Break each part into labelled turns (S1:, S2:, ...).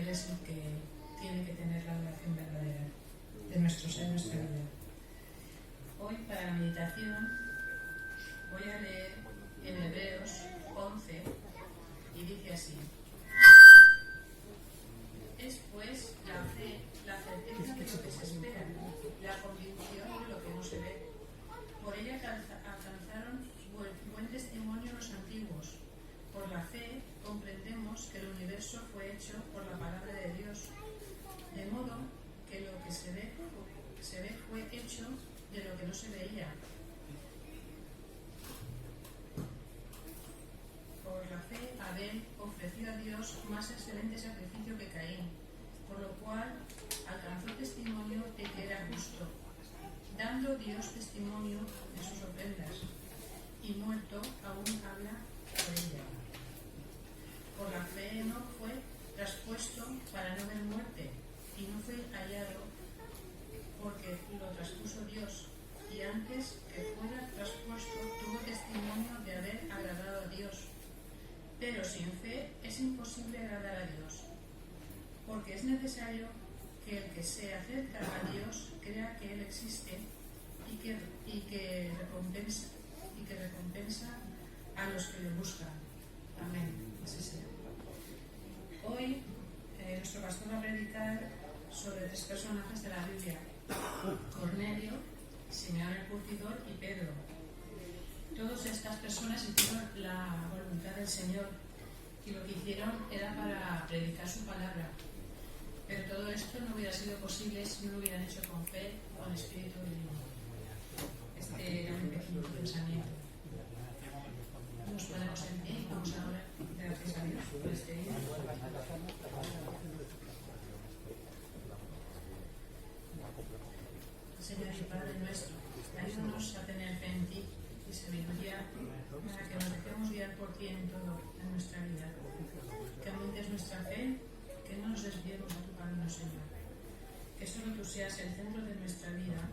S1: Él es el que tiene que tener la adoración verdadera de nuestro ser, nuestra vida. Hoy, para la meditación, voy a leer en Hebreos 11 y dice así: es pues la fe, la certeza de lo que se espera, la convicción de lo que no se ve. Por ella alcanzaron buen testimonio los antiguos. Por la fe comprendemos que el universo fue hecho por la palabra de Dios, de modo que lo que se ve fue hecho de lo que no se veía. Por la fe, Abel ofreció a Dios más excelente sacrificio que Caín, por lo cual alcanzó testimonio de que era justo, dando Dios testimonio de sus ofrendas, y muerto aún habla por ella. Por la fe no fue traspuesto para no ver muerte, y no fue hallado porque lo traspuso Dios, y antes que fuera traspuesto tuvo testimonio de haber agradado a Dios. Pero sin fe es imposible agradar a Dios, porque es necesario que el que se acerca a Dios crea que Él existe y que recompensa a los que le buscan. Amén. Así sea. Hoy nuestro pastor va a predicar sobre 3 personajes de la Biblia: Cornelio, Simeón el Curtidor y Pedro. Todas estas personas hicieron la voluntad del Señor, y lo que hicieron era para predicar su palabra. Pero todo esto no hubiera sido posible si no lo hubieran hecho con fe, con espíritu divino. Este era un pequeño pensamiento. Nos ponemos en pie y vamos ahora a dar gracias a Dios por este día. Señor y Padre nuestro, ayúdanos a tener fe en ti y sabiduría para que nos dejemos guiar por ti en todo en nuestra vida. Que aumentes nuestra fe, que no nos desviemos de tu camino, Señor. Que solo tú seas el centro de nuestra vida.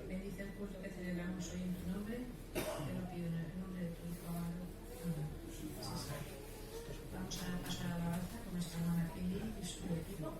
S1: Bendice el culto que celebramos hoy en tu nombre. Te lo pido en el nombre de tu Hijo amado. Amén. Así sea. Vamos a pasar a la alabanza con nuestra hermana Pili y su equipo.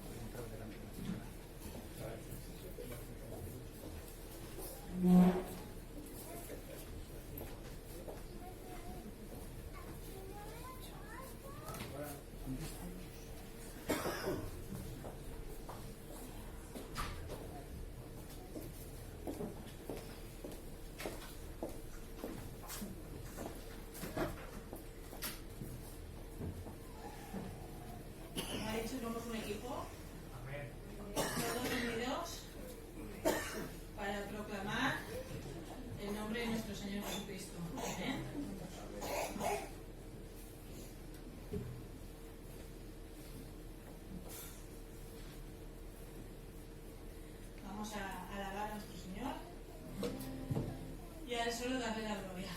S2: Somos un equipo, todos unidos para proclamar el nombre de nuestro Señor Jesucristo. Amén. Vamos a alabar a nuestro Señor y a Él solo darle la gloria.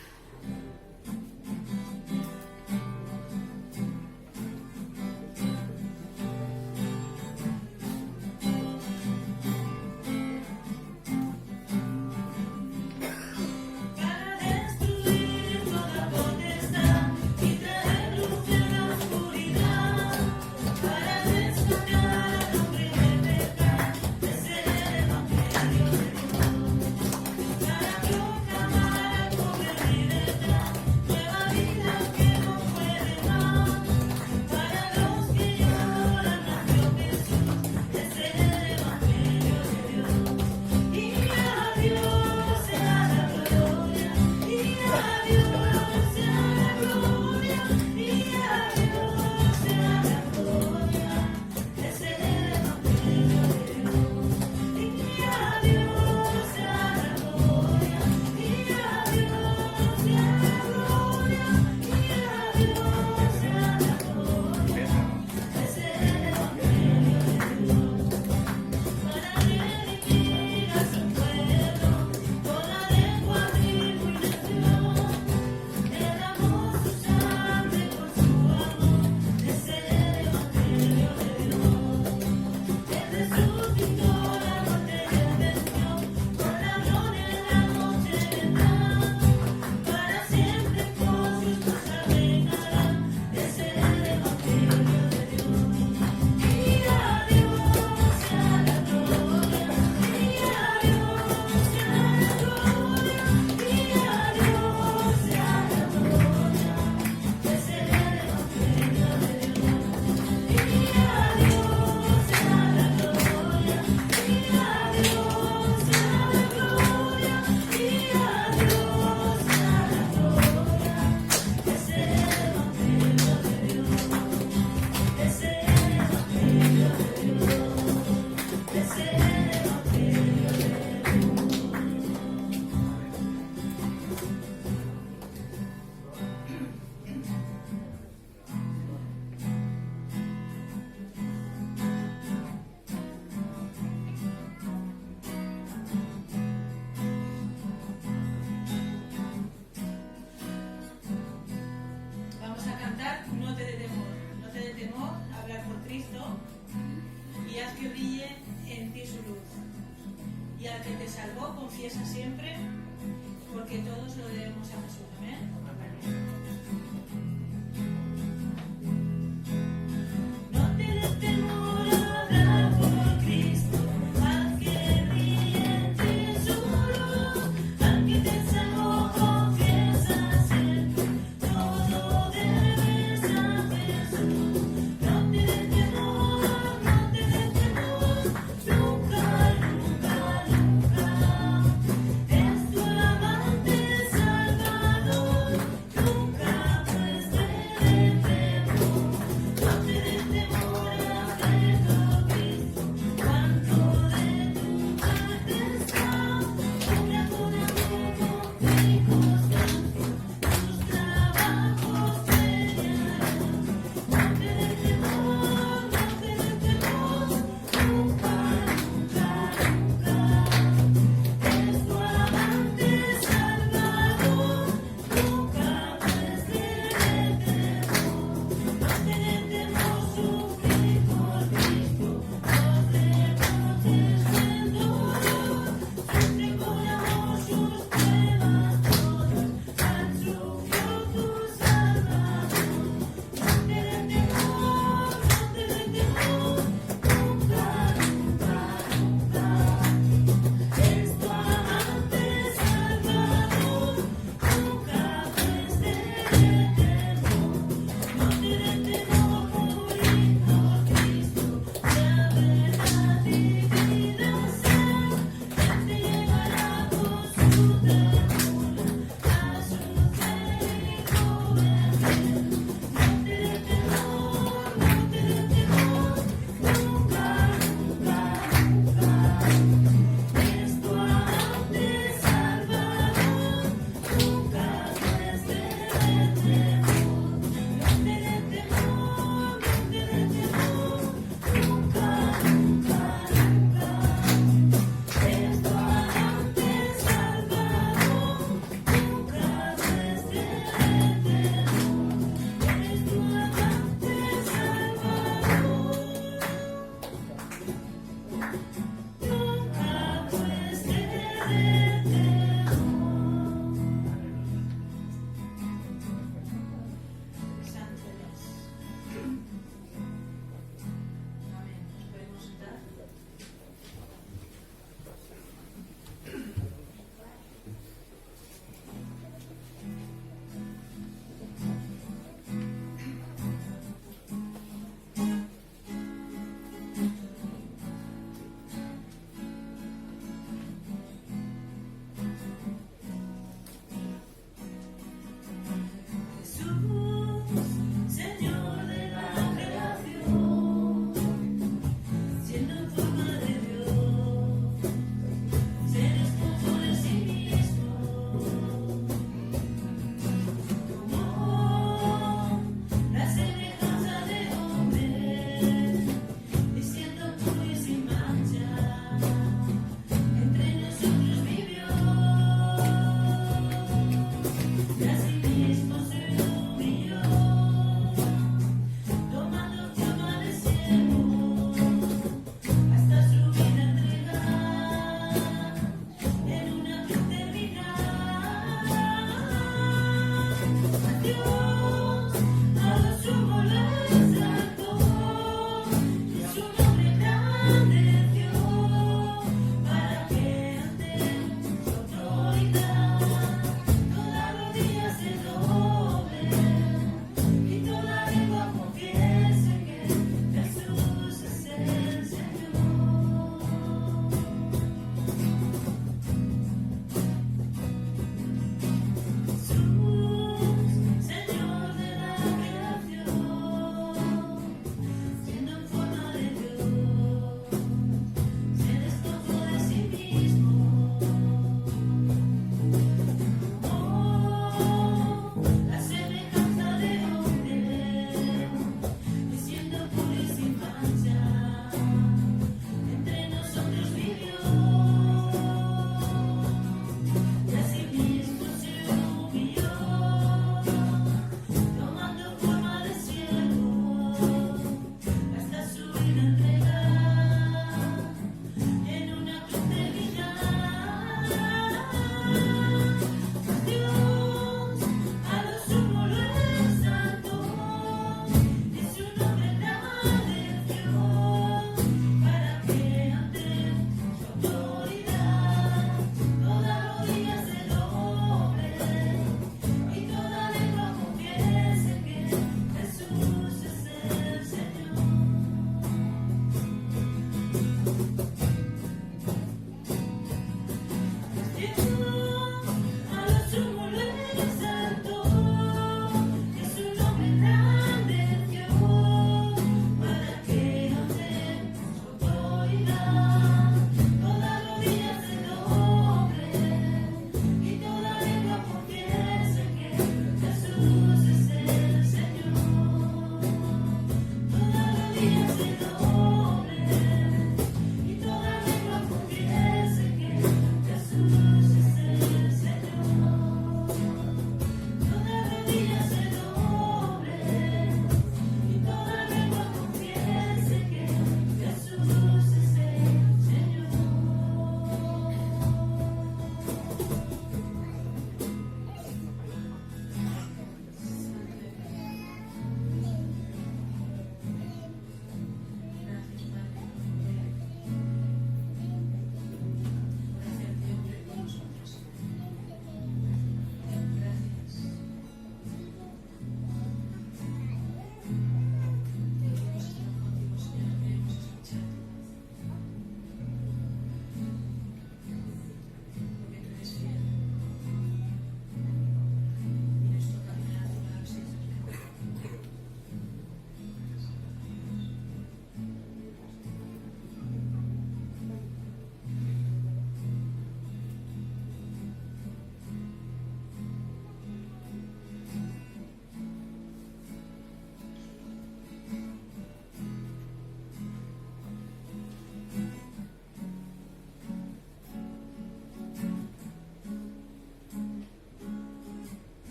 S3: Para destruir
S2: Cristo y haz que brille en ti su luz. Y al que te salvó, confiesa siempre, porque todos lo debemos a Jesús. Amén. No te des temor a hablar por Cristo, haz que brille en ti su luz. Al que te salvó, confiesa siempre, todo debes a Jesús. No te des temor, no te des temor, nunca, nunca, nunca. Es tu amante Salvador, nunca pues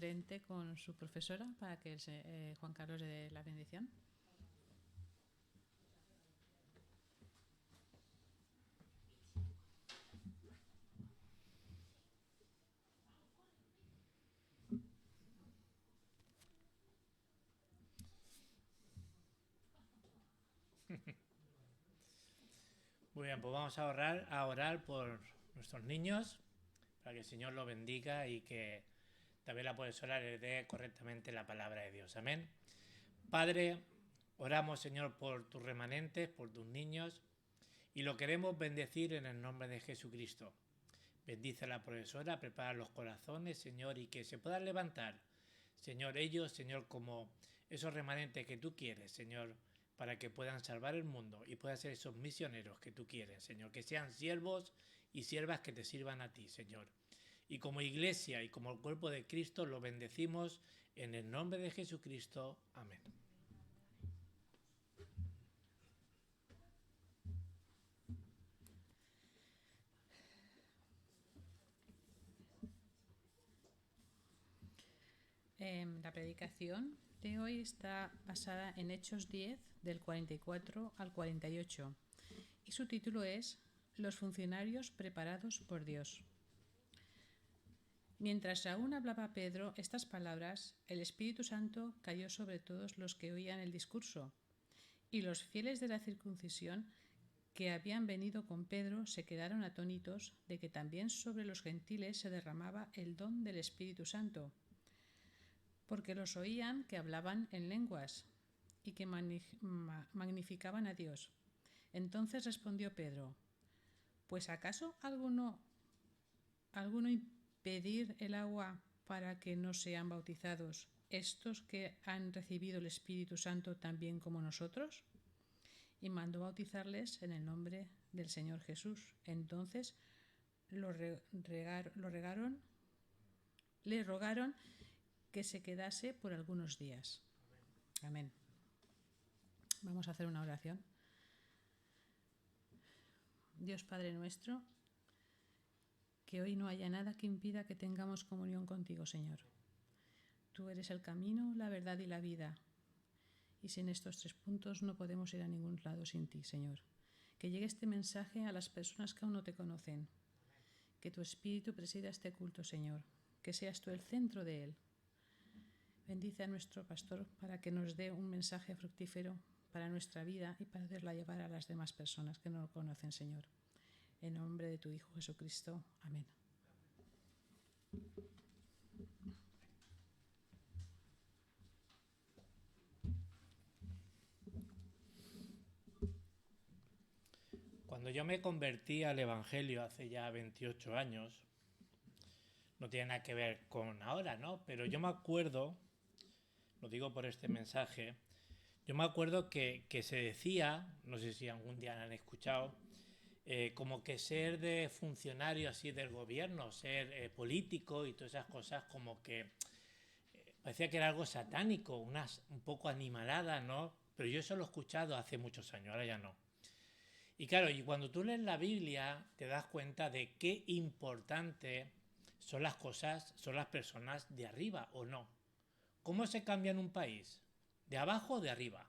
S3: frente con su profesora para que Juan Carlos le dé la bendición.
S4: Muy bien, pues vamos a orar por nuestros niños, para que el Señor los bendiga y que también la profesora les dé correctamente la palabra de Dios. Amén. Padre, oramos, Señor, por tus remanentes, por tus niños, y lo queremos bendecir en el nombre de Jesucristo. Bendice a la profesora, prepara los corazones, Señor, y que se puedan levantar, Señor, ellos, Señor, como esos remanentes que tú quieres, Señor, para que puedan salvar el mundo y puedan ser esos misioneros que tú quieres, Señor, que sean siervos y siervas que te sirvan a ti, Señor. Y como iglesia y como el cuerpo de Cristo lo bendecimos en el nombre de Jesucristo. Amén.
S3: La predicación de hoy está basada en Hechos 10, del 44 al 48, y su título es Los funcionarios preparados por Dios. Mientras aún hablaba Pedro estas palabras, el Espíritu Santo cayó sobre todos los que oían el discurso, y los fieles de la circuncisión que habían venido con Pedro se quedaron atónitos de que también sobre los gentiles se derramaba el don del Espíritu Santo, porque los oían que hablaban en lenguas y que magnificaban a Dios. Entonces respondió Pedro: ¿Pues acaso alguno impedir el agua para que no sean bautizados estos que han recibido el Espíritu Santo también como nosotros? Y mandó bautizarles en el nombre del Señor Jesús. Entonces le rogaron que se quedase por algunos días. Amén. Vamos a hacer una oración. Dios Padre nuestro, que hoy no haya nada que impida que tengamos comunión contigo, Señor. Tú eres el camino, la verdad y la vida. Y sin estos 3 puntos no podemos ir a ningún lado sin ti, Señor. Que llegue este mensaje a las personas que aún no te conocen. Que tu Espíritu presida este culto, Señor. Que seas tú el centro de él. Bendice a nuestro pastor para que nos dé un mensaje fructífero para nuestra vida y para poderla llevar a las demás personas que no lo conocen, Señor. En nombre de tu Hijo Jesucristo. Amén.
S4: Cuando yo me convertí al Evangelio hace ya 28 años, no tiene nada que ver con ahora, ¿no? Pero yo me acuerdo, lo digo por este mensaje, yo me acuerdo que se decía, no sé si algún día han escuchado, como que ser de funcionario así del gobierno, ser político y todas esas cosas, como que parecía que era algo satánico, un poco animalada, ¿no? Pero yo eso lo he escuchado hace muchos años, ahora ya no. Y claro, y cuando tú lees la Biblia te das cuenta de qué importante son las cosas, son las personas de arriba o no. ¿Cómo se cambia en un país? ¿De abajo o de arriba?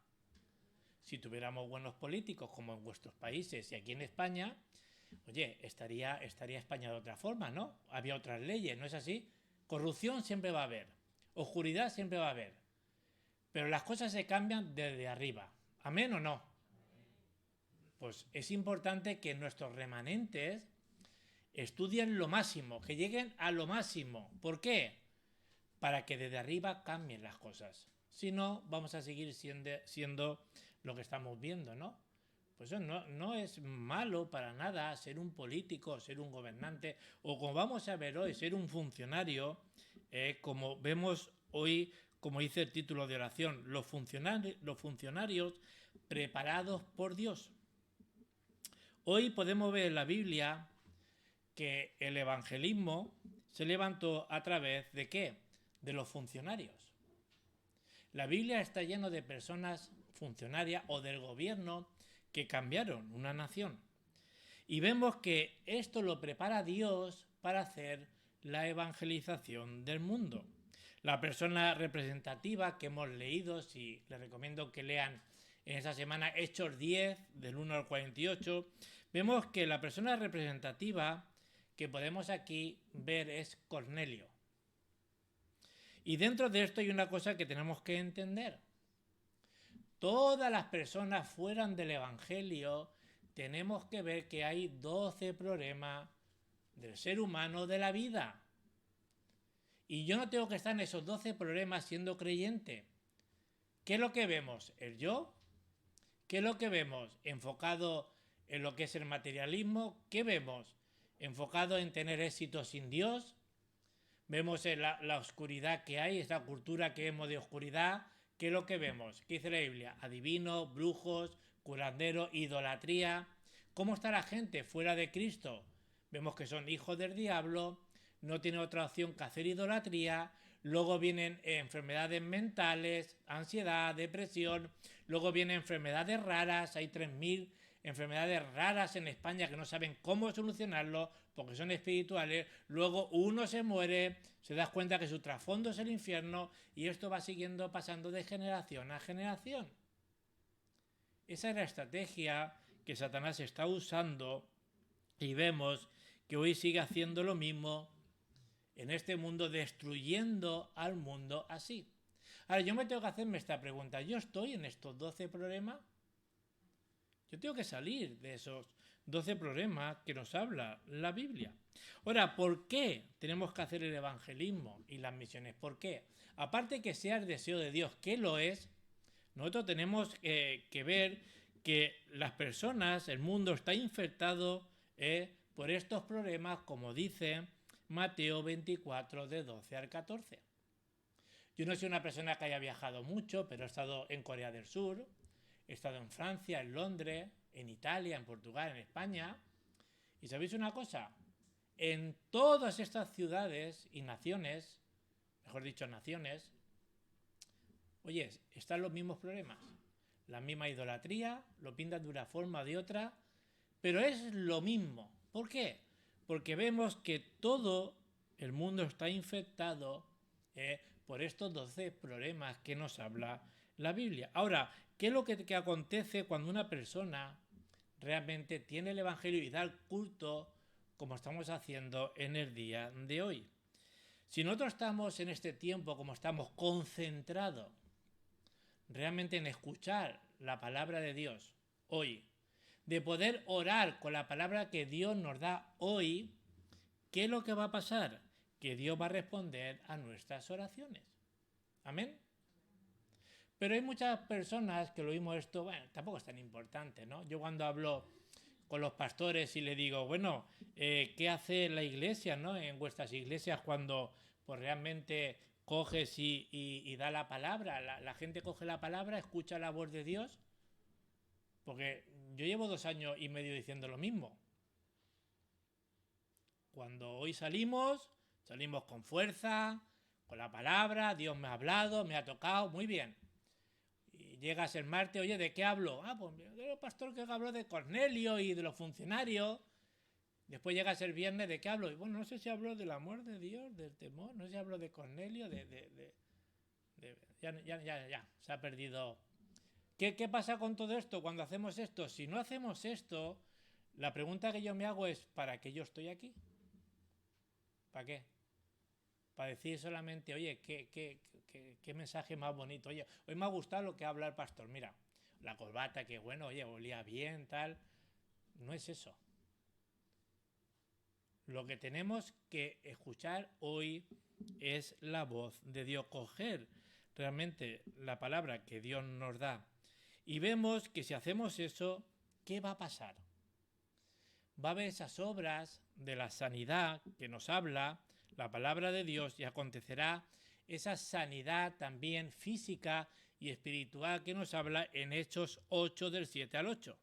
S4: Si tuviéramos buenos políticos como en vuestros países y aquí en España, oye, estaría España de otra forma, ¿no? Había otras leyes, ¿no es así? Corrupción siempre va a haber, oscuridad siempre va a haber, pero las cosas se cambian desde arriba. ¿Amén o no? Pues es importante que nuestros remanentes estudien lo máximo, que lleguen a lo máximo. ¿Por qué? Para que desde arriba cambien las cosas. Si no, vamos a seguir siendo lo que estamos viendo, ¿no? Pues eso no es malo para nada ser un político, ser un gobernante, o como vamos a ver hoy, ser un funcionario, como vemos hoy, como dice el título de oración, los funcionarios preparados por Dios. Hoy podemos ver en la Biblia que el evangelismo se levantó a través de ¿qué? De los funcionarios. La Biblia está llena de personas funcionarias o del gobierno que cambiaron una nación. Y vemos que esto lo prepara Dios para hacer la evangelización del mundo. La persona representativa que hemos leído, si les recomiendo que lean en esta semana Hechos 10, del 1 al 48, vemos que la persona representativa que podemos aquí ver es Cornelio. Y dentro de esto hay una cosa que tenemos que entender. Todas las personas fuera del Evangelio tenemos que ver que hay 12 problemas del ser humano de la vida. Y yo no tengo que estar en esos 12 problemas siendo creyente. ¿Qué es lo que vemos? ¿El yo? ¿Qué es lo que vemos? Enfocado en lo que es el materialismo. ¿Qué vemos? Enfocado en tener éxito sin Dios. Vemos la oscuridad que hay, esta cultura que vemos de oscuridad. ¿Qué es lo que vemos? ¿Qué dice la Biblia? Adivinos, brujos, curanderos, idolatría. ¿Cómo está la gente fuera de Cristo? Vemos que son hijos del diablo, no tienen otra opción que hacer idolatría. Luego vienen enfermedades mentales, ansiedad, depresión. Luego vienen enfermedades raras. Hay 3.000 enfermedades raras en España que no saben cómo solucionarlo porque son espirituales. Luego uno se muere, se da cuenta que su trasfondo es el infierno y esto va siguiendo pasando de generación a generación. Esa es la estrategia que Satanás está usando y vemos que hoy sigue haciendo lo mismo en este mundo, destruyendo al mundo así. Ahora yo me tengo que hacerme esta pregunta. ¿Yo estoy en estos 12 problemas? Yo tengo que salir de esos 12 problemas que nos habla la Biblia. Ahora, ¿por qué tenemos que hacer el evangelismo y las misiones? ¿Por qué? Aparte que sea el deseo de Dios, que lo es, nosotros tenemos que ver que las personas, el mundo está infectado por estos problemas, como dice Mateo 24, de 12 al 14. Yo no soy una persona que haya viajado mucho, pero he estado en Corea del Sur, he estado en Francia, en Londres, en Italia, en Portugal, en España. ¿Y sabéis una cosa? En todas estas ciudades y naciones, mejor dicho naciones, oye, están los mismos problemas. La misma idolatría, lo pintan de una forma o de otra, pero es lo mismo. ¿Por qué? Porque vemos que todo el mundo está infectado por estos 12 problemas que nos habla la Biblia. Ahora, ¿qué es lo que acontece cuando una persona realmente tiene el Evangelio y da el culto como estamos haciendo en el día de hoy? Si nosotros estamos en este tiempo, como estamos concentrados realmente en escuchar la palabra de Dios hoy, de poder orar con la palabra que Dios nos da hoy, ¿qué es lo que va a pasar? Que Dios va a responder a nuestras oraciones. Amén. Pero hay muchas personas que lo oímos esto, bueno, tampoco es tan importante, ¿no? Yo cuando hablo con los pastores y le digo, bueno, ¿qué hace la iglesia, ¿no? En vuestras iglesias cuando pues realmente coges y da la palabra, la gente coge la palabra, escucha la voz de Dios, porque yo llevo 2 años y medio diciendo lo mismo. Cuando hoy salimos con fuerza, con la palabra, Dios me ha hablado, me ha tocado, muy bien. Y llegas el martes, oye, ¿de qué hablo? Pues el pastor que habló de Cornelio y de los funcionarios. Después llegas el viernes, ¿de qué hablo? Y bueno, no sé si habló del amor de Dios, del temor, no sé si habló de Cornelio, ya, se ha perdido. ¿Qué pasa con todo esto cuando hacemos esto? Si no hacemos esto, la pregunta que yo me hago es, ¿para qué yo estoy aquí? ¿Para qué? Para decir solamente, oye, qué mensaje más bonito. Oye, hoy me ha gustado lo que habla el pastor. Mira, la corbata, que bueno, oye, olía bien, tal. No es eso. Lo que tenemos que escuchar hoy es la voz de Dios. Coger realmente la palabra que Dios nos da. Y vemos que si hacemos eso, ¿qué va a pasar? Va a haber esas obras de la sanidad que nos habla la palabra de Dios y acontecerá esa sanidad también física y espiritual que nos habla en Hechos 8 del 7 al 8.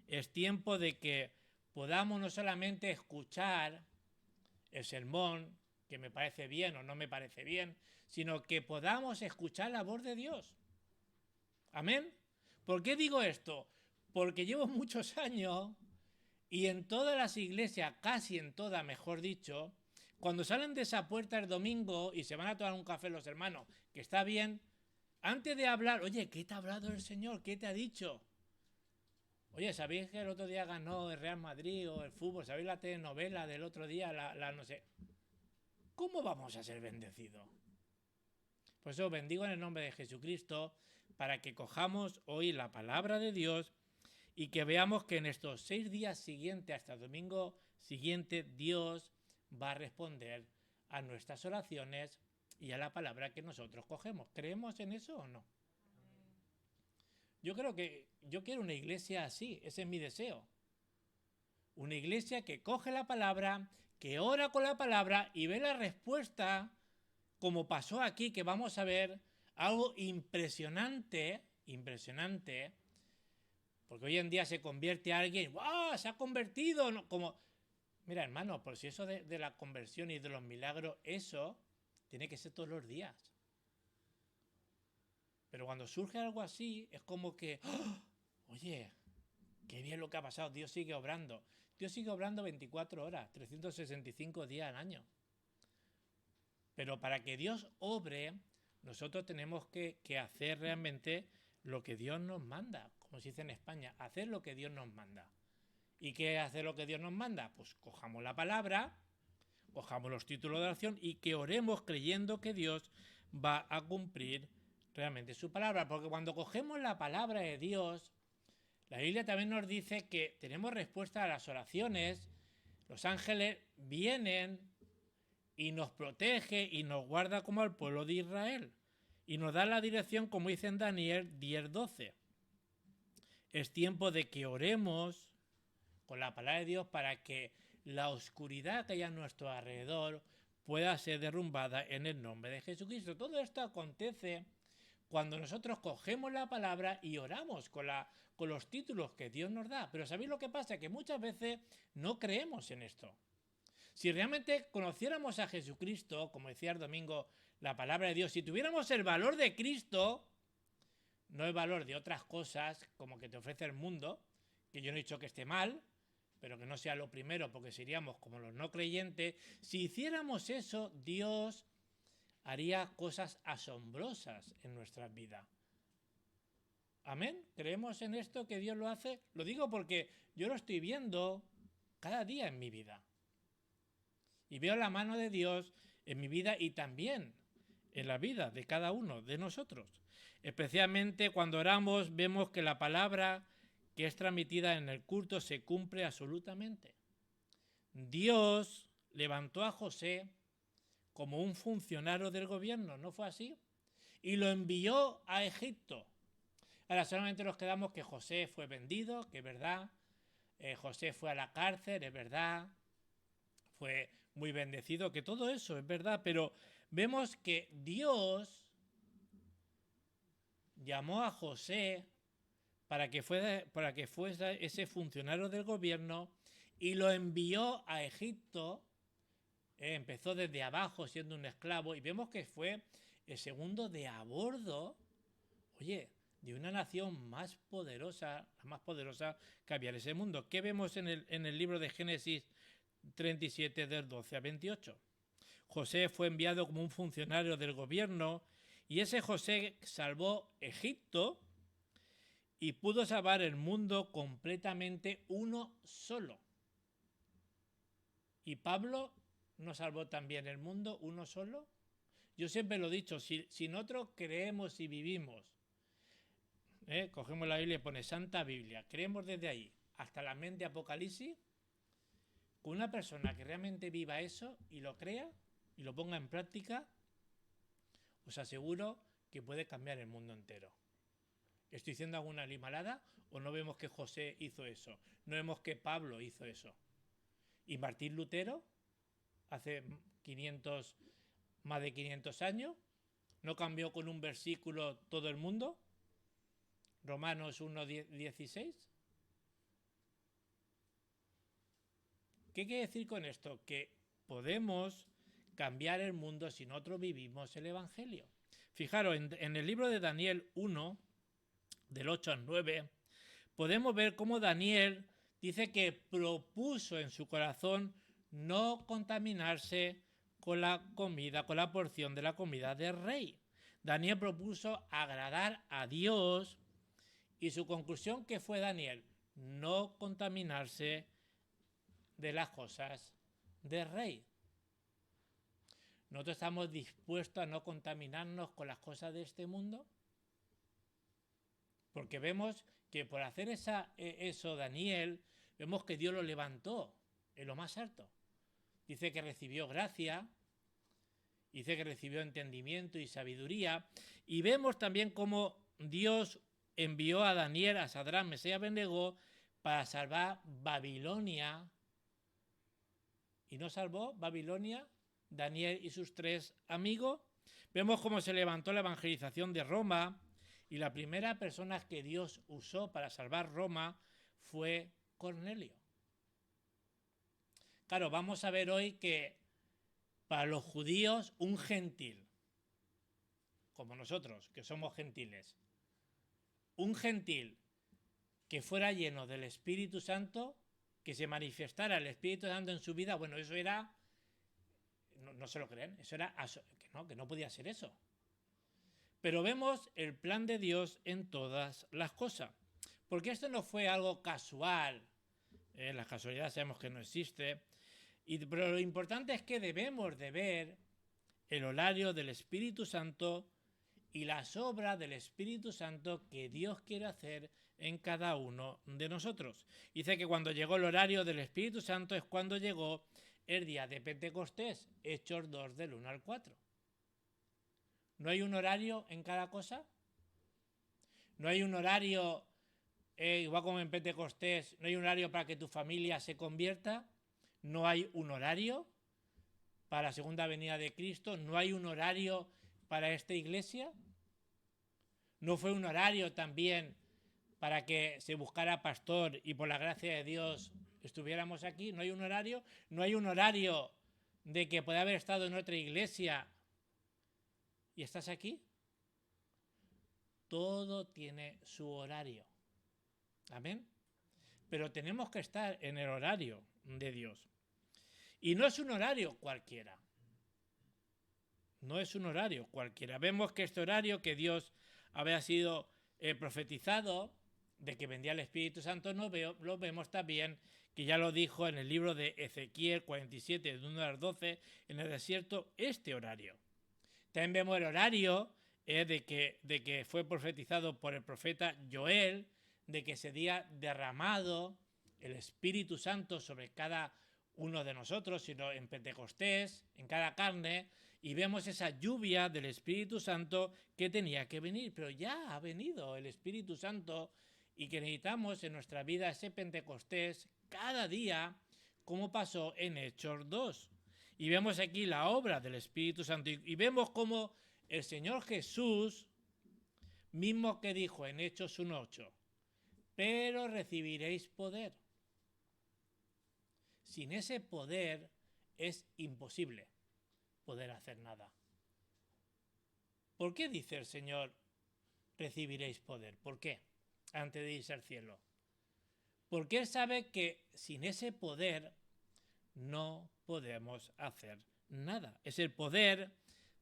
S4: Es tiempo de que podamos no solamente escuchar el sermón, que me parece bien o no me parece bien, sino que podamos escuchar la voz de Dios. Amén. ¿Por qué digo esto? Porque llevo muchos años y en todas las iglesias, casi en todas, mejor dicho, cuando salen de esa puerta el domingo y se van a tomar un café los hermanos, que está bien, antes de hablar, oye, ¿qué te ha hablado el Señor? ¿Qué te ha dicho? Oye, ¿sabéis que el otro día ganó el Real Madrid o el fútbol? ¿Sabéis la telenovela del otro día? La no sé. ¿Cómo vamos a ser bendecidos? Por eso bendigo en el nombre de Jesucristo para que cojamos hoy la palabra de Dios y que veamos que en estos 6 días siguientes, hasta el domingo siguiente, Dios va a responder a nuestras oraciones y a la palabra que nosotros cogemos. ¿Creemos en eso o no? Yo quiero una iglesia así, ese es mi deseo. Una iglesia que coge la palabra, que ora con la palabra y ve la respuesta, como pasó aquí, que vamos a ver algo impresionante, porque hoy en día se convierte a alguien, ¡wow! Se ha convertido, ¿no? Como, mira, hermano, por si eso de la conversión y de los milagros, eso tiene que ser todos los días. Pero cuando surge algo así, es como que, ¡oh! Oye, qué bien lo que ha pasado, Dios sigue obrando. Dios sigue obrando 24 horas, 365 días al año. Pero para que Dios obre, nosotros tenemos que hacer realmente lo que Dios nos manda, como se dice en España, hacer lo que Dios nos manda. ¿Y qué es hacer lo que Dios nos manda? Pues cojamos la palabra, cojamos los títulos de oración y que oremos creyendo que Dios va a cumplir realmente su palabra. Porque cuando cogemos la palabra de Dios, la Biblia también nos dice que tenemos respuesta a las oraciones, los ángeles vienen y nos protege y nos guarda como al pueblo de Israel. Y nos da la dirección, como dice en Daniel 10:12. Es tiempo de que oremos con la palabra de Dios para que la oscuridad que hay a nuestro alrededor pueda ser derrumbada en el nombre de Jesucristo. Todo esto acontece cuando nosotros cogemos la palabra y oramos con los títulos que Dios nos da. Pero ¿sabéis lo que pasa? Que muchas veces no creemos en esto. Si realmente conociéramos a Jesucristo, como decía el domingo, la palabra de Dios, si tuviéramos el valor de Cristo, no el valor de otras cosas como que te ofrece el mundo, que yo no he dicho que esté mal, pero que no sea lo primero porque seríamos como los no creyentes, si hiciéramos eso, Dios haría cosas asombrosas en nuestras vidas. ¿Amén? ¿Creemos en esto que Dios lo hace? Lo digo porque yo lo estoy viendo cada día en mi vida. Y veo la mano de Dios en mi vida y también en la vida de cada uno de nosotros. Especialmente cuando oramos vemos que la palabra que es transmitida en el culto se cumple absolutamente. Dios levantó a José como un funcionario del gobierno, ¿no fue así? Y lo envió a Egipto. Ahora solamente nos quedamos que José fue vendido, que es verdad. José fue a la cárcel, es verdad. Fue muy bendecido, que todo eso es verdad, pero vemos que Dios llamó a José para que fuese ese funcionario del gobierno y lo envió a Egipto. Empezó desde abajo siendo un esclavo y vemos que fue el segundo de a bordo, oye, de una nación más poderosa, la más poderosa que había en ese mundo. ¿Qué vemos en el libro de Génesis 37 del 12 a 28? José fue enviado como un funcionario del gobierno y ese José salvó Egipto y pudo salvar el mundo completamente uno solo. ¿Y Pablo no salvó también el mundo uno solo? Yo siempre lo he dicho, si nosotros creemos y vivimos, cogemos la Biblia y pone Santa Biblia, creemos desde ahí hasta la mente Apocalipsis, con una persona que realmente viva eso y lo crea y lo ponga en práctica, os aseguro que puede cambiar el mundo entero. ¿Estoy diciendo alguna limalada o no vemos que José hizo eso? ¿No vemos que Pablo hizo eso? ¿Y Martín Lutero, hace más de 500 años, no cambió con un versículo todo el mundo? Romanos 1:16. ¿Qué quiere decir con esto? Que podemos cambiar el mundo si nosotros vivimos el Evangelio. Fijaros, en el libro de Daniel 1, del 8 al 9, podemos ver cómo Daniel dice que propuso en su corazón no contaminarse con la comida, con la porción de la comida del rey. Daniel propuso agradar a Dios y su conclusión, ¿qué fue Daniel? No contaminarse de las cosas del rey. ¿Nosotros estamos dispuestos a no contaminarnos con las cosas de este mundo? Porque vemos que por hacer eso Daniel, vemos que Dios lo levantó en lo más alto. Dice que recibió gracia, dice que recibió entendimiento y sabiduría, y vemos también cómo Dios envió a Daniel, a Sadrach, Mesach y Abed-nego para salvar Babilonia. ¿Y no salvó Babilonia Daniel y sus 3 amigos? Vemos cómo se levantó la evangelización de Roma, y la primera persona que Dios usó para salvar Roma fue Cornelio. Claro, vamos a ver hoy que para los judíos un gentil, como nosotros, que somos gentiles, un gentil que fuera lleno del Espíritu Santo, que se manifestara el Espíritu Santo en su vida, bueno, eso era, no se lo creen, eso era, que no podía ser eso. Pero vemos el plan de Dios en todas las cosas, porque esto no fue algo casual, la casualidad sabemos que no existe, pero lo importante es que debemos de ver el horario del Espíritu Santo y las obras del Espíritu Santo que Dios quiere hacer en cada uno de nosotros. Dice que cuando llegó el horario del Espíritu Santo es cuando llegó el día de Pentecostés, Hechos 2 del 1 al 4. ¿No hay un horario en cada cosa? ¿No hay un horario, igual como en Pentecostés, no hay un horario para que tu familia se convierta? ¿No hay un horario para la segunda venida de Cristo? ¿No hay un horario para esta iglesia? ¿No fue un horario también para que se buscara pastor y por la gracia de Dios estuviéramos aquí? ¿No hay un horario? ¿No hay un horario de que puede haber estado en otra iglesia y estás aquí? Todo tiene su horario. Amén. Pero tenemos que estar en el horario de Dios. Y no es un horario cualquiera. No es un horario cualquiera. Vemos que este horario que Dios había sido profetizado, de que vendría el Espíritu Santo, lo vemos también, que ya lo dijo en el libro de Ezequiel 47, de 1 al 12, en el desierto, este horario. También vemos el horario de que fue profetizado por el profeta Joel, de que sería derramado el Espíritu Santo sobre cada uno de nosotros, sino en Pentecostés, en cada carne, y vemos esa lluvia del Espíritu Santo que tenía que venir, pero ya ha venido el Espíritu Santo y que necesitamos en nuestra vida ese Pentecostés cada día, como pasó en Hechos 2. Y vemos aquí la obra del Espíritu Santo y vemos cómo el Señor Jesús, mismo que dijo en Hechos 1:8, pero recibiréis poder. Sin ese poder es imposible poder hacer nada. ¿Por qué dice el Señor, recibiréis poder? ¿Por qué? Antes de irse al cielo. Porque Él sabe que sin ese poder no podemos hacer nada. Es el poder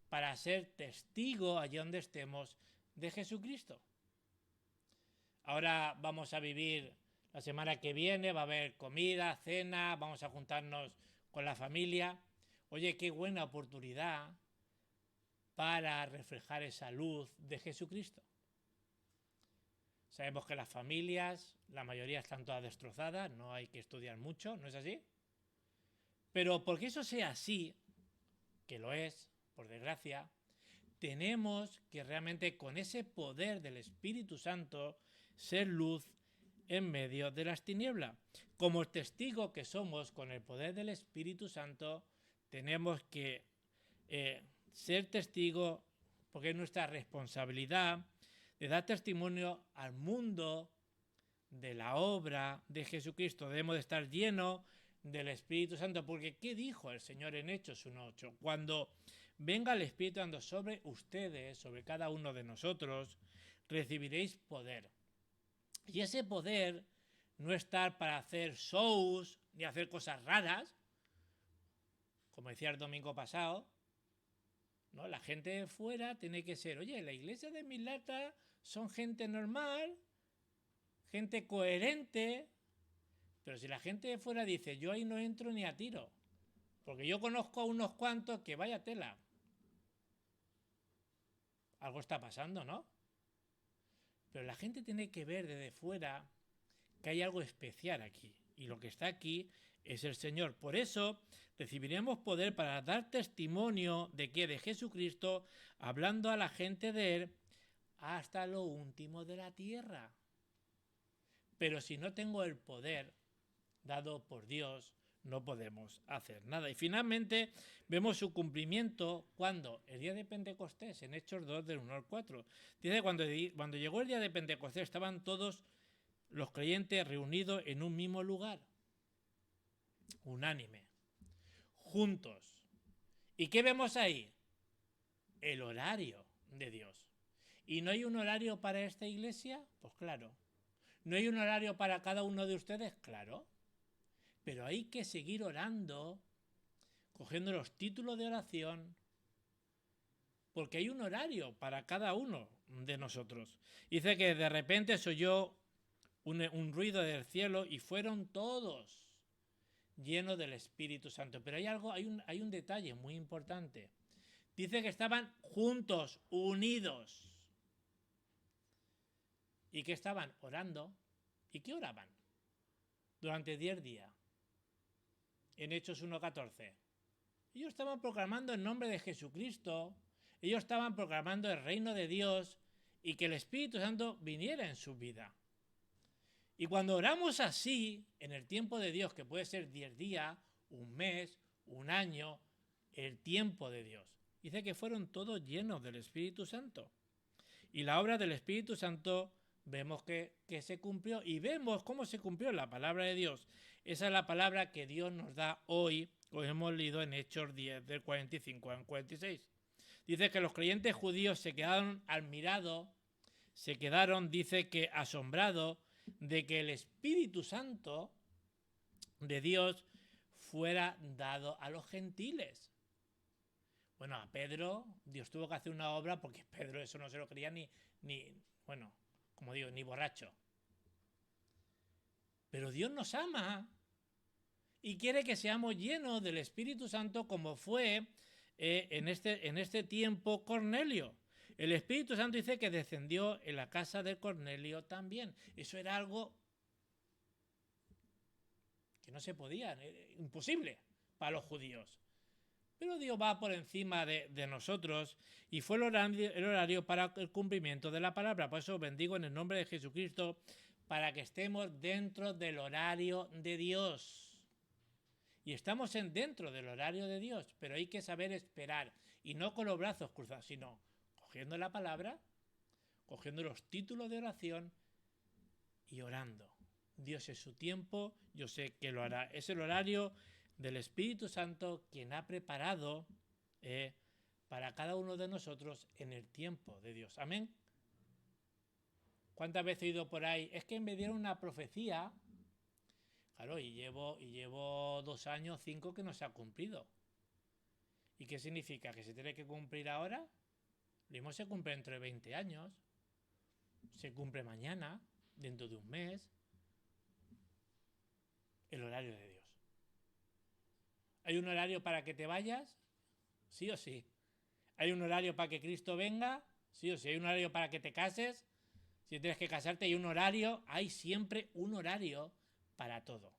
S4: para ser testigo allí donde estemos de Jesucristo. Ahora vamos a vivir la semana que viene, va a haber comida, cena, vamos a juntarnos con la familia. Oye, qué buena oportunidad para reflejar esa luz de Jesucristo. Sabemos que las familias, la mayoría están todas destrozadas, no hay que estudiar mucho, ¿no es así? Pero porque eso sea así, que lo es, por desgracia, tenemos que realmente con ese poder del Espíritu Santo ser luz en medio de las tinieblas. Como testigo que somos con el poder del Espíritu Santo, tenemos que ser testigo, porque es nuestra responsabilidad de dar testimonio al mundo de la obra de Jesucristo. Debemos de estar llenos del Espíritu Santo, porque ¿qué dijo el Señor en Hechos 1:8? Cuando venga el Espíritu Santo sobre ustedes, sobre cada uno de nosotros, recibiréis poder. Y ese poder no está para hacer shows ni hacer cosas raras, como decía el domingo pasado, ¿no? La gente de fuera tiene que ser, oye, la iglesia de Mislata son gente normal, gente coherente, pero si la gente de fuera dice, yo ahí no entro ni a tiro, porque yo conozco a unos cuantos que vaya tela. Algo está pasando, ¿no? Pero la gente tiene que ver desde fuera que hay algo especial aquí. Y lo que está aquí es el Señor. Por eso recibiremos poder para dar testimonio de que de Jesucristo, hablando a la gente de Él, hasta lo último de la tierra. Pero si no tengo el poder dado por Dios, no podemos hacer nada. Y finalmente vemos su cumplimiento cuando el día de Pentecostés, en Hechos 2, del 1 al 4. Dice, cuando llegó el día de Pentecostés, estaban todos los creyentes reunidos en un mismo lugar, unánime, juntos. ¿Y qué vemos ahí? El horario de Dios. ¿Y no hay un horario para esta iglesia? Pues claro. ¿No hay un horario para cada uno de ustedes? Claro. Pero hay que seguir orando, cogiendo los títulos de oración, porque hay un horario para cada uno de nosotros. Dice que de repente se oyó un ruido del cielo y fueron todos llenos del Espíritu Santo. Pero hay un detalle muy importante. Dice que estaban juntos, unidos. ¿Y que estaban? Orando. ¿Y qué oraban? Durante 10 días. En Hechos 1:14. Ellos estaban proclamando el nombre de Jesucristo. Ellos estaban proclamando el reino de Dios y que el Espíritu Santo viniera en su vida. Y cuando oramos así, en el tiempo de Dios, que puede ser 10 días, un mes, un año, el tiempo de Dios. Dice que fueron todos llenos del Espíritu Santo. Y la obra del Espíritu Santo vemos que se cumplió y vemos cómo se cumplió la palabra de Dios. Esa es la palabra que Dios nos da hoy, como hemos leído en Hechos 10, del 45 al 46. Dice que los creyentes judíos se quedaron admirados, dice que asombrados de que el Espíritu Santo de Dios fuera dado a los gentiles. Bueno, a Pedro, Dios tuvo que hacer una obra porque Pedro eso no se lo creía ni borracho. Pero Dios nos ama y quiere que seamos llenos del Espíritu Santo como fue en este tiempo Cornelio. El Espíritu Santo dice que descendió en la casa de Cornelio también. Eso era algo que no se podía, imposible para los judíos. Pero Dios va por encima de nosotros y fue el horario para el cumplimiento de la palabra. Por eso bendigo en el nombre de Jesucristo para que estemos dentro del horario de Dios. Y estamos dentro del horario de Dios, pero hay que saber esperar y no con los brazos cruzados, sino cogiendo la palabra, cogiendo los títulos de oración y orando. Dios es su tiempo, yo sé que lo hará. Es el horario del Espíritu Santo quien ha preparado para cada uno de nosotros en el tiempo de Dios. Amén. ¿Cuántas veces he ido por ahí? Es que me dieron una profecía, claro, y llevo 2 años, 5 que no se ha cumplido. ¿Y qué significa? ¿Que se tiene que cumplir ahora? Lo mismo se cumple dentro de 20 años, se cumple mañana, dentro de un mes. El horario de Dios. ¿Hay un horario para que te vayas? Sí o sí. ¿Hay un horario para que Cristo venga? Sí o sí. ¿Hay un horario para que te cases? Si tienes que casarte, hay un horario. Hay siempre un horario para todo.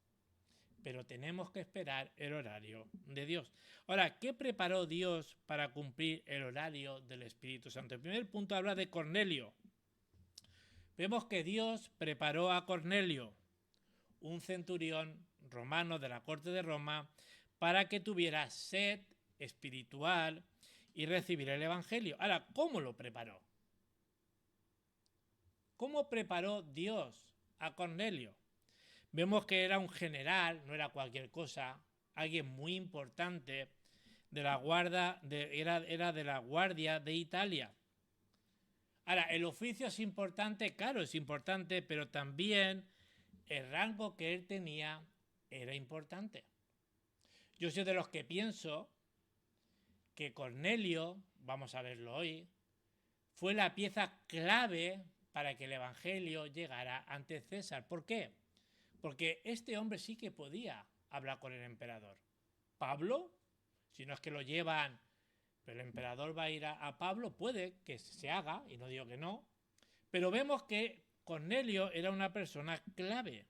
S4: Pero tenemos que esperar el horario de Dios. Ahora, ¿qué preparó Dios para cumplir el horario del Espíritu Santo? El primer punto habla de Cornelio. Vemos que Dios preparó a Cornelio, un centurión romano de la corte de Roma, para que tuviera sed espiritual y recibiera el Evangelio. Ahora, ¿cómo lo preparó? ¿Cómo preparó Dios a Cornelio? Vemos que era un general, no era cualquier cosa, alguien muy importante de la guardia, era de la guardia de Italia. Ahora, el oficio es importante, claro, es importante, pero también el rango que él tenía era importante. Yo soy de los que pienso que Cornelio, vamos a verlo hoy, fue la pieza clave para que el Evangelio llegara ante César. ¿Por qué? Porque este hombre sí que podía hablar con el emperador. Pablo, si no es que lo llevan, pero el emperador va a ir a Pablo, puede que se haga, y no digo que no, pero vemos que Cornelio era una persona clave.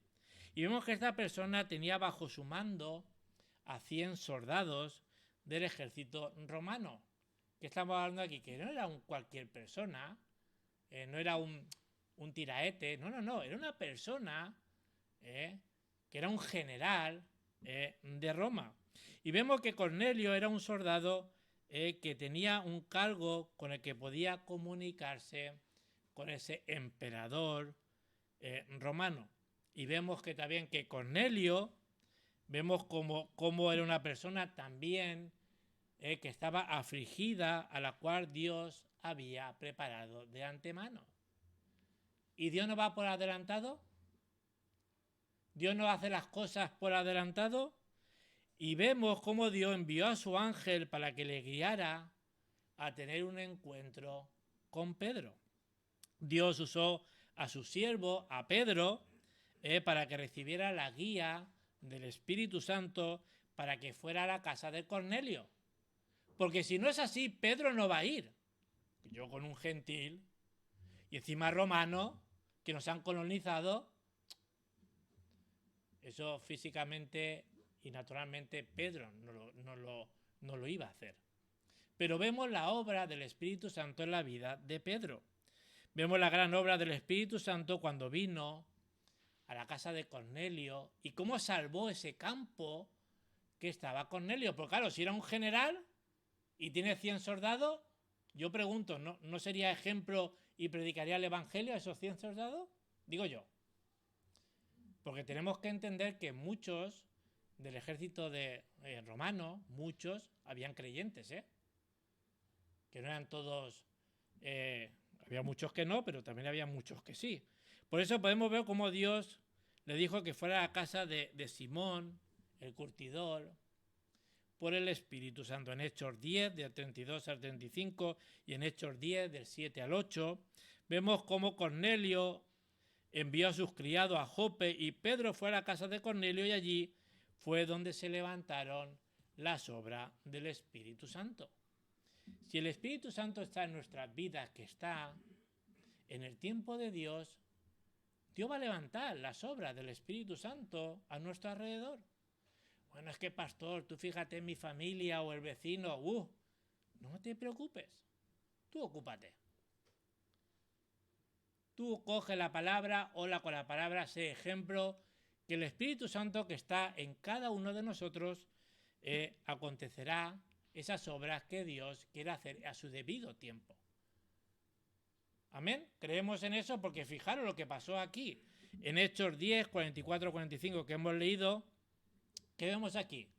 S4: Y vemos que esta persona tenía bajo su mando a 100 soldados del ejército romano. Que estamos hablando aquí, que no era cualquier persona, no era un tiraete, no, era una persona que era un general de Roma. Y vemos que Cornelio era un soldado que tenía un cargo con el que podía comunicarse con ese emperador romano. Y vemos que también que Cornelio, vemos cómo era una persona también que estaba afligida, a la cual Dios había preparado de antemano. ¿Y Dios no va por adelantado? ¿Dios no hace las cosas por adelantado? Y vemos cómo Dios envió a su ángel para que le guiara a tener un encuentro con Pedro. Dios usó a su siervo, a Pedro, para que recibiera la guía del Espíritu Santo para que fuera a la casa de Cornelio. Porque si no es así, Pedro no va a ir. Yo con un gentil y encima romano que nos han colonizado, eso físicamente y naturalmente Pedro no lo iba a hacer. Pero vemos la obra del Espíritu Santo en la vida de Pedro. Vemos la gran obra del Espíritu Santo cuando vino a la casa de Cornelio y cómo salvó ese campo que estaba Cornelio. Porque claro, si era un general y tiene 100 soldados, yo pregunto, ¿no sería ejemplo y predicaría el Evangelio a esos 100 soldados? Digo yo. Porque tenemos que entender que muchos del ejército romano, muchos habían creyentes, que no eran todos, había muchos que no, pero también había muchos que sí. Por eso podemos ver cómo Dios le dijo que fuera a la casa de Simón, el curtidor, por el Espíritu Santo. En Hechos 10, del 32 al 35, y en Hechos 10, del 7 al 8, vemos cómo Cornelio envió a sus criados a Jope y Pedro fue a la casa de Cornelio y allí fue donde se levantaron las obras del Espíritu Santo. Si el Espíritu Santo está en nuestras vidas, que está en el tiempo de Dios, Dios va a levantar las obras del Espíritu Santo a nuestro alrededor. Bueno, es que pastor, tú fíjate en mi familia o el vecino, no te preocupes, tú ocúpate. Tú coge la palabra, habla con la palabra, sé ejemplo, que el Espíritu Santo que está en cada uno de nosotros acontecerá esas obras que Dios quiere hacer a su debido tiempo. Amén. Creemos en eso porque fijaros lo que pasó aquí. En Hechos 10, 44, 45 que hemos leído, ¿qué vemos aquí?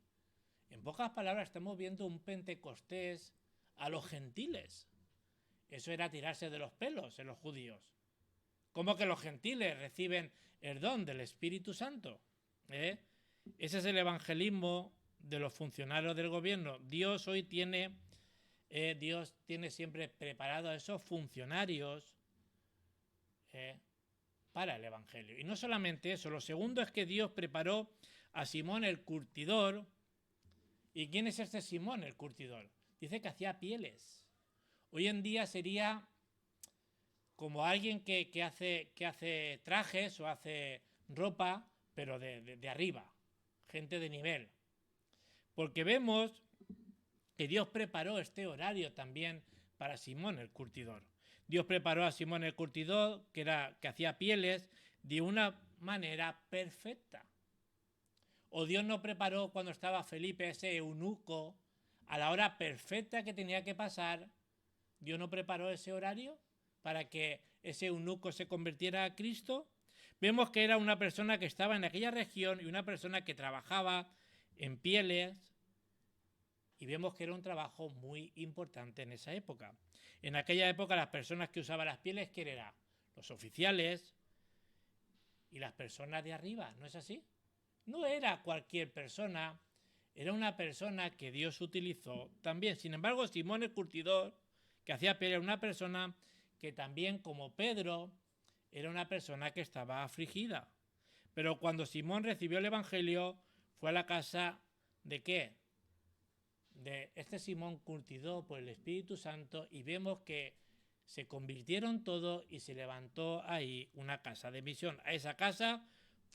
S4: En pocas palabras estamos viendo un Pentecostés a los gentiles. Eso era tirarse de los pelos en los judíos. ¿Cómo que los gentiles reciben el don del Espíritu Santo? Ese es el evangelismo de los funcionarios del gobierno. Dios hoy tiene siempre preparado a esos funcionarios para el evangelio. Y no solamente eso, lo segundo es que Dios preparó a Simón el curtidor. ¿Y quién es este Simón el curtidor? Dice que hacía pieles. Hoy en día sería como alguien que hace trajes o hace ropa, pero de arriba, gente de nivel. Porque vemos que Dios preparó este horario también para Simón el curtidor. Dios preparó a Simón el curtidor, que hacía pieles, de una manera perfecta. O Dios no preparó cuando estaba Felipe, ese eunuco, a la hora perfecta que tenía que pasar. Dios no preparó ese horario para que ese eunuco se convirtiera a Cristo. Vemos que era una persona que estaba en aquella región y una persona que trabajaba en pieles. Y vemos que era un trabajo muy importante en esa época. En aquella época las personas que usaban las pieles, ¿quién eran? Los oficiales y las personas de arriba, ¿no es así? No era cualquier persona era una persona que Dios utilizó también. Sin embargo, Simón el curtidor, que hacía pelear, una persona que también, como Pedro, era una persona que estaba afligida. Pero cuando Simón recibió el Evangelio, fue a la casa ¿de qué? De este Simón curtidor por el Espíritu Santo, y vemos que se convirtieron todos y se levantó ahí una casa de misión. A esa casa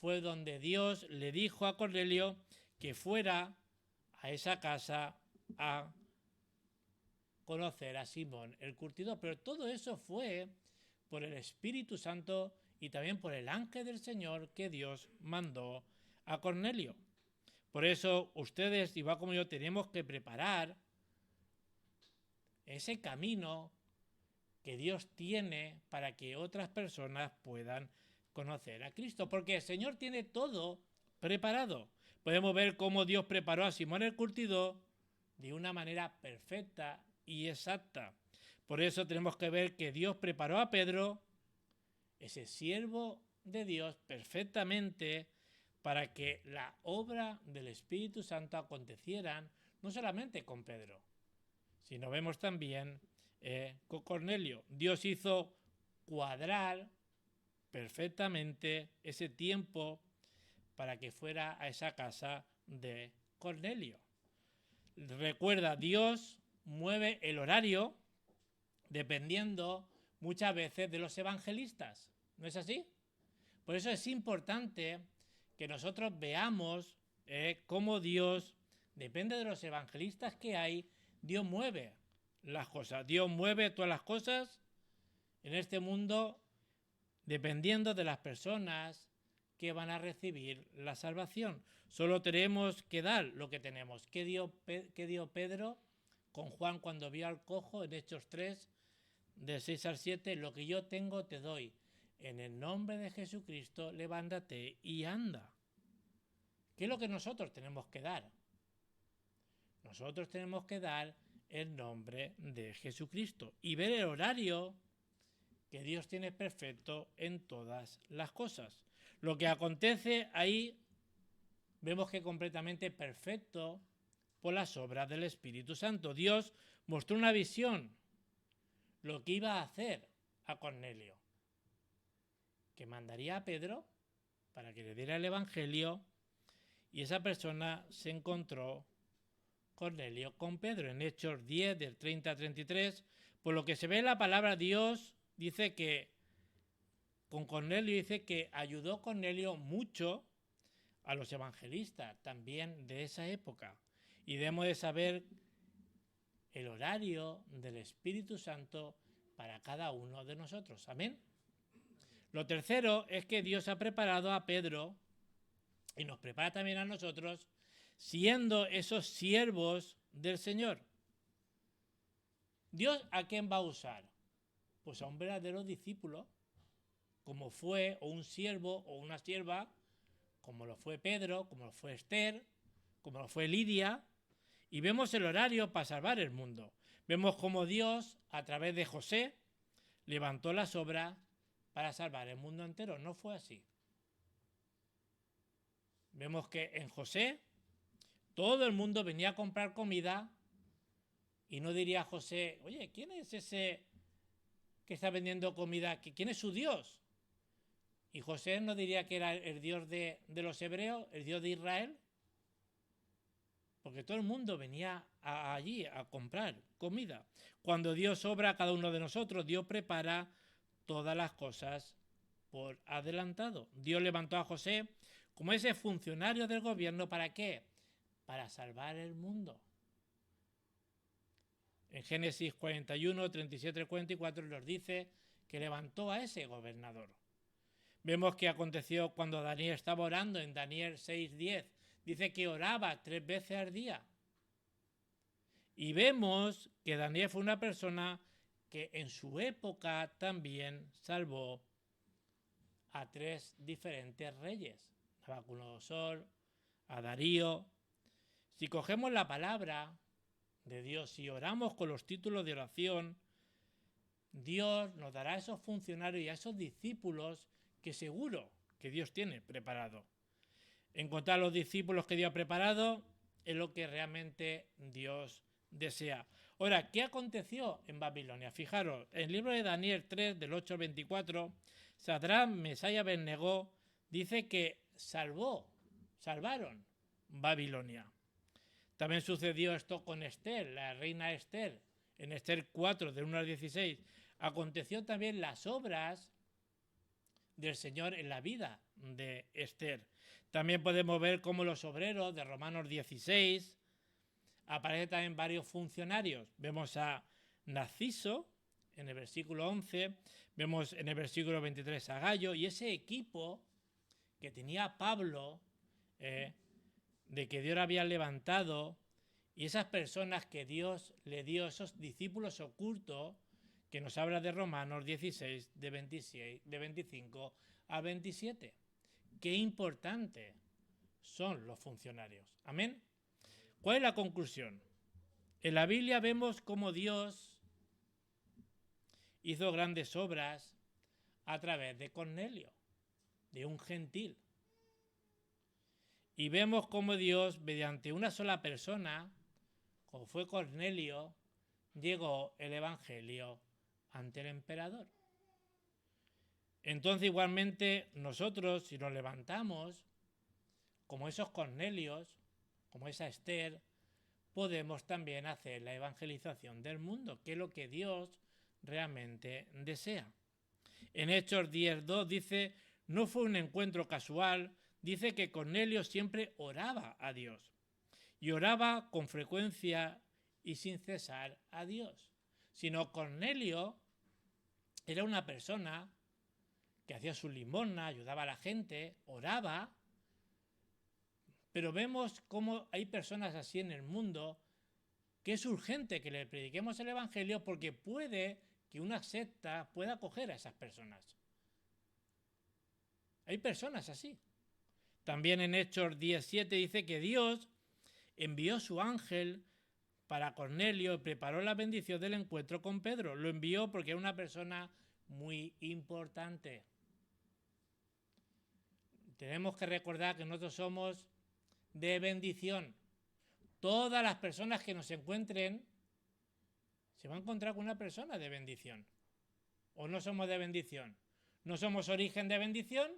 S4: fue donde Dios le dijo a Cornelio que fuera a esa casa a conocer a Simón el curtidor. Pero todo eso fue por el Espíritu Santo y también por el ángel del Señor que Dios mandó a Cornelio. Por eso ustedes, igual como yo, tenemos que preparar ese camino que Dios tiene para que otras personas puedan conocer a Cristo, porque el Señor tiene todo preparado. Podemos ver cómo Dios preparó a Simón el curtidor de una manera perfecta y exacta. Por eso tenemos que ver que Dios preparó a Pedro, ese siervo de Dios, perfectamente para que la obra del Espíritu Santo aconteciera no solamente con Pedro, sino vemos también con Cornelio. Dios hizo cuadrar perfectamente ese tiempo para que fuera a esa casa de Cornelio. Recuerda, Dios mueve el horario dependiendo muchas veces de los evangelistas. ¿No es así? Por eso es importante que nosotros veamos cómo Dios, depende de los evangelistas que hay, Dios mueve las cosas. Dios mueve todas las cosas en este mundo dependiendo de las personas que van a recibir la salvación. Solo tenemos que dar lo que tenemos. ¿Qué dio Pedro con Juan cuando vio al cojo en Hechos 3, del 6 al 7? Lo que yo tengo te doy. En el nombre de Jesucristo, levántate y anda. ¿Qué es lo que nosotros tenemos que dar? Nosotros tenemos que dar el nombre de Jesucristo y ver el horario que Dios tiene perfecto en todas las cosas. Lo que acontece ahí vemos que es completamente perfecto por las obras del Espíritu Santo. Dios mostró una visión, lo que iba a hacer a Cornelio, que mandaría a Pedro para que le diera el Evangelio, y esa persona se encontró, Cornelio, con Pedro. En Hechos 10, del 30 a 33, por lo que se ve en la palabra, Dios dice que con Cornelio, dice que ayudó Cornelio mucho a los evangelistas también de esa época. Y debemos de saber el horario del Espíritu Santo para cada uno de nosotros. Amén. Lo tercero es que Dios ha preparado a Pedro y nos prepara también a nosotros, siendo esos siervos del Señor. ¿Dios a quién va a usar? Pues a un verdadero discípulo, como fue o un siervo o una sierva, como lo fue Pedro, como lo fue Esther, como lo fue Lidia. Y vemos el horario para salvar el mundo. Vemos cómo Dios, a través de José, levantó las obras para salvar el mundo entero. No fue así. Vemos que en José todo el mundo venía a comprar comida y no diría José, oye, ¿quién es ese que está vendiendo comida? ¿Quién es su Dios? Y José no diría que era el Dios de los hebreos, el Dios de Israel, porque todo el mundo venía allí a comprar comida. Cuando Dios obra a cada uno de nosotros, Dios prepara todas las cosas por adelantado. Dios levantó a José como ese funcionario del gobierno, ¿para qué? Para salvar el mundo. En Génesis 41, 37, 44 nos dice que levantó a ese gobernador. Vemos que aconteció cuando Daniel estaba orando en Daniel 6:10. Dice que oraba 3 veces al día. Y vemos que Daniel fue una persona que en su época también salvó a 3 diferentes reyes. A Nabucodonosor, a Darío. Si cogemos la palabra de Dios y oramos con los títulos de oración, Dios nos dará a esos funcionarios y a esos discípulos que seguro que Dios tiene preparado. Encontrar los discípulos que Dios ha preparado, es lo que realmente Dios desea. Ahora, ¿qué aconteció en Babilonia? Fijaros, en el libro de Daniel 3, del 8 al 24, Sadrach, Mesach y Abed-Negó dice que salvaron Babilonia. También sucedió esto con Esther, la reina Esther, en Esther 4, del 1 al 16. Aconteció también las obras del Señor en la vida de Esther. También podemos ver cómo los obreros de Romanos 16 aparecen también varios funcionarios. Vemos a Narciso en el versículo 11, vemos en el versículo 23 a Gallo, y ese equipo que tenía Pablo, de que Dios había levantado, y esas personas que Dios le dio, esos discípulos ocultos, que nos habla de Romanos 16, de 25 a 27. Qué importante son los funcionarios. Amén. ¿Cuál es la conclusión? En la Biblia vemos cómo Dios hizo grandes obras a través de Cornelio, de un gentil. Y vemos cómo Dios, mediante una sola persona, como fue Cornelio, llegó el Evangelio ante el emperador. Entonces, igualmente, nosotros, si nos levantamos, como esos Cornelios, como esa Esther, podemos también hacer la evangelización del mundo, que es lo que Dios realmente desea. En Hechos 10:2 dice, no fue un encuentro casual, dice que Cornelio siempre oraba a Dios. Y oraba con frecuencia y sin cesar a Dios. Sino Cornelio era una persona que hacía su limosna, ayudaba a la gente, oraba, pero vemos cómo hay personas así en el mundo que es urgente que le prediquemos el Evangelio porque puede que una secta pueda acoger a esas personas. Hay personas así. También en Hechos 10:7 dice que Dios envió su ángel para Cornelio y preparó la bendición del encuentro con Pedro. Lo envió porque era una persona muy importante. Tenemos que recordar que nosotros somos de bendición. Todas las personas que nos encuentren se van a encontrar con una persona de bendición. ¿O no somos de bendición? ¿No somos origen de bendición?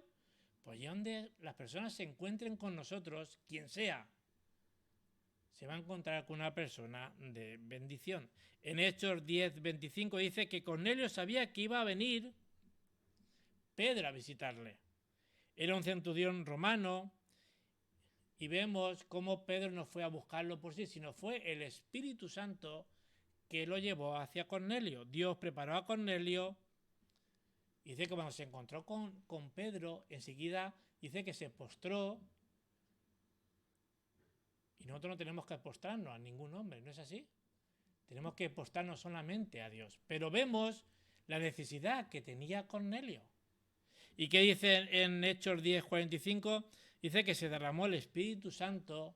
S4: Pues ya donde las personas se encuentren con nosotros, quien sea, se va a encontrar con una persona de bendición. En Hechos 10:25 dice que Cornelio sabía que iba a venir Pedro a visitarle. Era un centurión romano y vemos cómo Pedro no fue a buscarlo por sí, sino fue el Espíritu Santo que lo llevó hacia Cornelio. Dios preparó a Cornelio. Dice que cuando se encontró con Pedro, enseguida dice que se postró. Y nosotros no tenemos que postrarnos a ningún hombre, ¿no es así? Tenemos que postrarnos solamente a Dios. Pero vemos la necesidad que tenía Cornelio. ¿Y qué dice en Hechos 10:45? Dice que se derramó el Espíritu Santo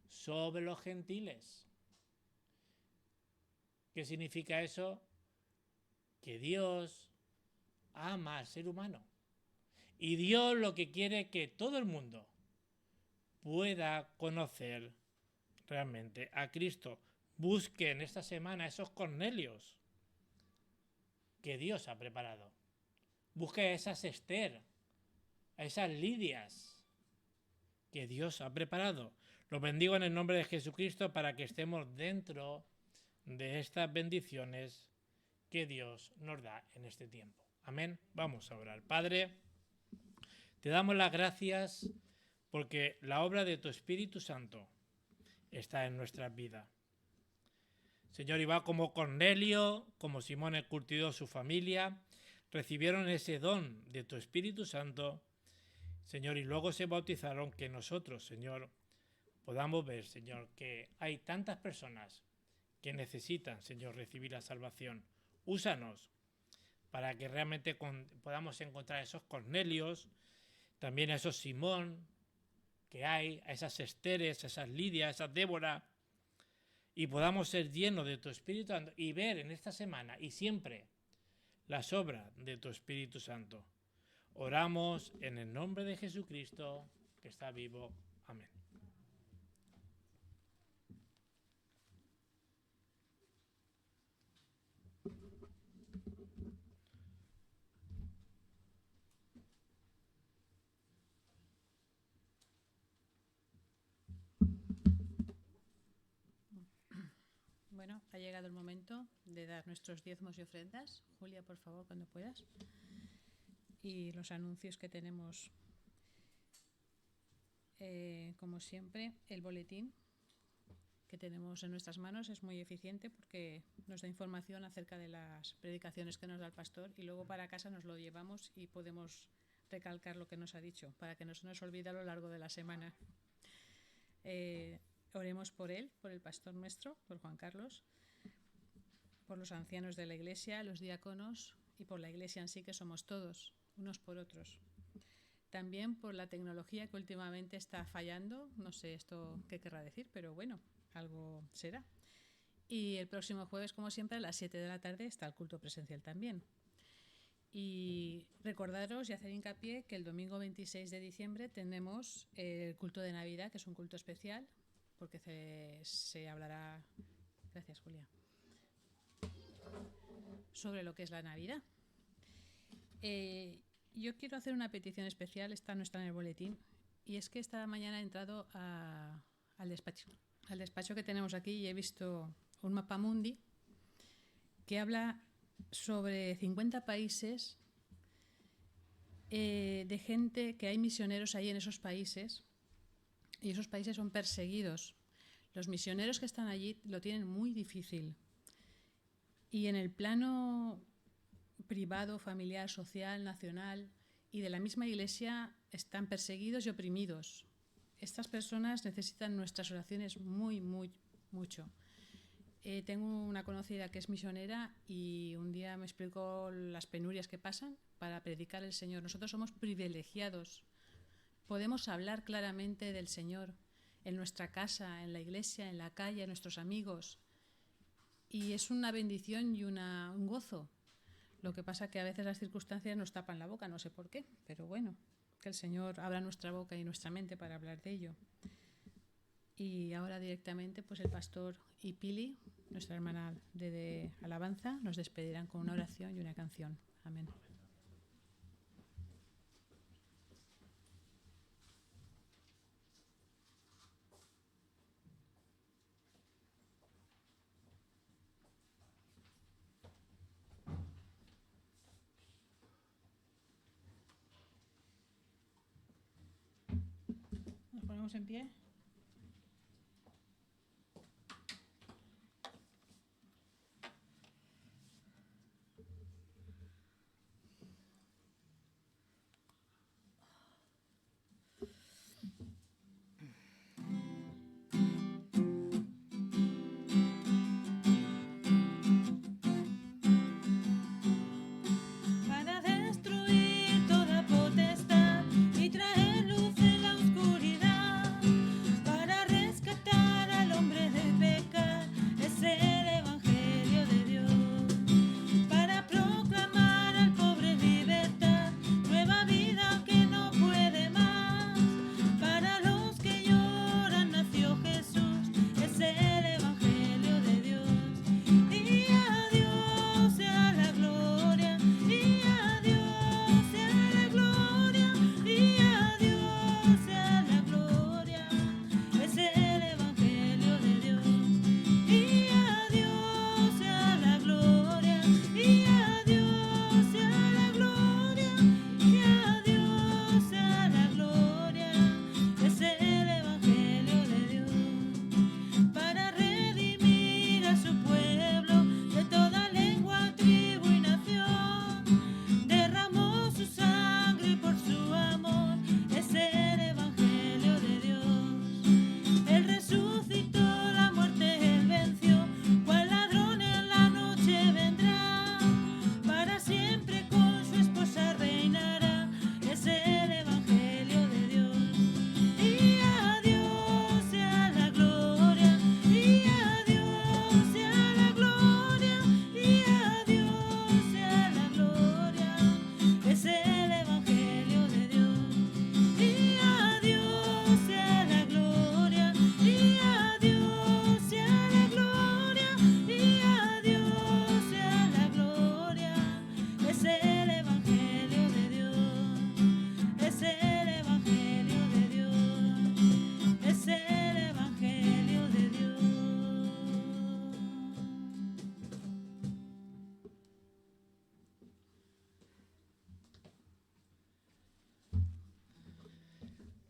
S4: sobre los gentiles. ¿Qué significa eso? Que Dios ama al ser humano. Y Dios lo que quiere es que todo el mundo pueda conocer realmente a Cristo. Busquen esta semana esos Cornelios que Dios ha preparado. Busquen a esas Esther, a esas Lidias que Dios ha preparado. Los bendigo en el nombre de Jesucristo para que estemos dentro de estas bendiciones que Dios nos da en este tiempo. Amén. Vamos a orar. Padre, te damos las gracias porque la obra de tu Espíritu Santo está en nuestras vidas. Señor, y va como Cornelio, como Simón el curtidor, su familia, recibieron ese don de tu Espíritu Santo, Señor, y luego se bautizaron, que nosotros, Señor, podamos ver, Señor, que hay tantas personas que necesitan, Señor, recibir la salvación. Úsanos para que realmente podamos encontrar a esos Cornelios, también a esos Simón que hay, a esas Esteres, a esas Lidias, a esas Débora, y podamos ser llenos de tu Espíritu Santo y ver en esta semana y siempre las obras de tu Espíritu Santo. Oramos en el nombre de Jesucristo, que está vivo. Amén.
S3: Bueno, ha llegado el momento de dar nuestros diezmos y ofrendas. Julia, por favor, cuando puedas. Y los anuncios que tenemos, como siempre, el boletín que tenemos en nuestras manos es muy eficiente porque nos da información acerca de las predicaciones que nos da el pastor y luego para casa nos lo llevamos y podemos recalcar lo que nos ha dicho para que no se nos olvide a lo largo de la semana. Oremos por él, por el pastor nuestro, por Juan Carlos, por los ancianos de la iglesia, los diáconos y por la iglesia en sí, que somos todos, unos por otros. También por la tecnología que últimamente está fallando, no sé esto qué querrá decir, pero bueno, algo será. Y el próximo jueves, como siempre, a las 7 de la tarde está el culto presencial también. Y recordaros y hacer hincapié que el domingo 26 de diciembre tenemos el culto de Navidad, que es un culto especial, porque se hablará, gracias Julia, sobre lo que es la Navidad. Yo quiero hacer una petición especial, esta no está en el boletín, y es que esta mañana he entrado al despacho que tenemos aquí y he visto un mapa mundi que habla sobre 50 países de gente que hay misioneros ahí en esos países y esos países son perseguidos. Los misioneros que están allí lo tienen muy difícil y en el plano privado, familiar, social, nacional y de la misma iglesia están perseguidos y oprimidos. Estas personas necesitan nuestras oraciones mucho. Tengo una conocida que es misionera y un día me explicó las penurias que pasan para predicar el Señor. Nosotros somos privilegiados. Podemos hablar claramente del Señor en nuestra casa, en la iglesia, en la calle, a nuestros amigos. Y es una bendición y un gozo. Lo que pasa que a veces las circunstancias nos tapan la boca, no sé por qué, pero bueno, que el Señor abra nuestra boca y nuestra mente para hablar de ello. Y ahora directamente pues el pastor y Pili, nuestra hermana de alabanza, nos despedirán con una oración y una canción. Amén. Nos ponemos en pie.
S2: Para destruir toda potestad y traer luz en la oscuridad,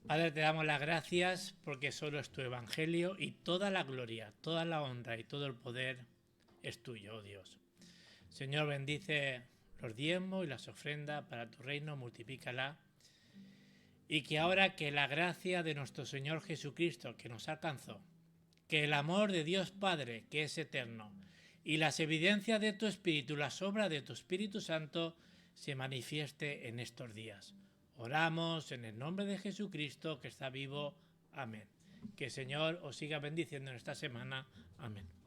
S4: Padre, te damos las gracias porque solo es tu evangelio y toda la gloria, toda la honra y todo el poder es tuyo, oh Dios. Señor, bendice los diezmos y las ofrendas para tu reino, multiplícala. Y que ahora que la gracia de nuestro Señor Jesucristo que nos alcanzó, que el amor de Dios Padre, que es eterno, y las evidencias de tu Espíritu, las obras de tu Espíritu Santo, se manifieste en estos días. Oramos en el nombre de Jesucristo, que está vivo. Amén. Que el Señor os siga bendiciendo en esta semana. Amén.